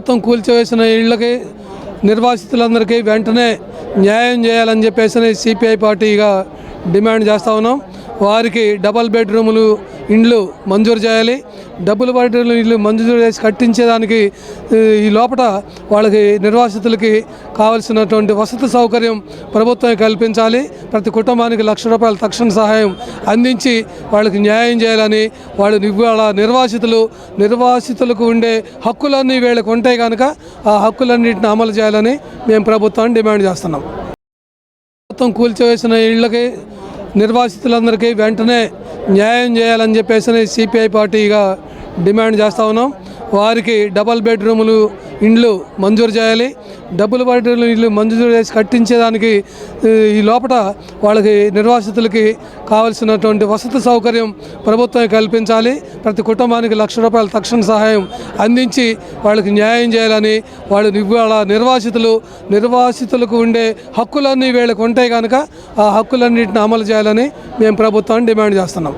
మొత్తం కూల్చివేసిన ఇళ్ళకి నిర్వాసితులందరికీ వెంటనే న్యాయం చేయాలని చెప్పేసి సిపిఐ పార్టీగా డిమాండ్ చేస్తూ ఉన్నాం. వారికి డబల్ బెడ్రూములు ఇండ్లు మంజూరు చేయాలి. డబుల్ బెడ్రూమ్ ఇల్లు మంజూరు చేసి కట్టించేదానికి ఈ లోపల వాళ్ళకి నిర్వాసితులకి కావాల్సినటువంటి వసతి సౌకర్యం ప్రభుత్వం కల్పించాలి. ప్రతి కుటుంబానికి ₹1,00,000 తక్షణ సహాయం అందించి వాళ్ళకి న్యాయం చేయాలని, వాళ్ళు ఇవాళ నిర్వాసితులకు ఉండే హక్కులన్నీ వీళ్ళకి ఉంటాయి కనుక ఆ హక్కులన్నింటిని అమలు చేయాలని మేము ప్రభుత్వాన్ని డిమాండ్ చేస్తున్నాం. మొత్తం కూల్చివేసిన ఇళ్ళకి నిర్వాసితులందరికీ వెంటనే న్యాయం చేయాలని చెప్పేసి సిపిఐ పార్టీగా డిమాండ్ చేస్తూ ఉన్నాం. వారికి డబల్ బెడ్రూములు ఇండ్లు మంజూరు చేయాలి. డబుల్ బెడ్రూమ్ ఇల్లు మంజూరు చేసి కట్టించేదానికి ఈ లోపల వాళ్ళకి నిర్వాసితులకి కావాల్సినటువంటి వసతి సౌకర్యం ప్రభుత్వం కల్పించాలి. ప్రతి కుటుంబానికి ₹1,00,000 తక్షణ సహాయం అందించి వాళ్ళకి న్యాయం చేయాలని, వాళ్ళు ఇవాళ నిర్వాసితులకు ఉండే హక్కులన్నీ వీళ్ళకి ఉంటాయి కనుక ఆ హక్కులన్నింటిని అమలు చేయాలని మేము ప్రభుత్వాన్ని డిమాండ్ చేస్తున్నాం.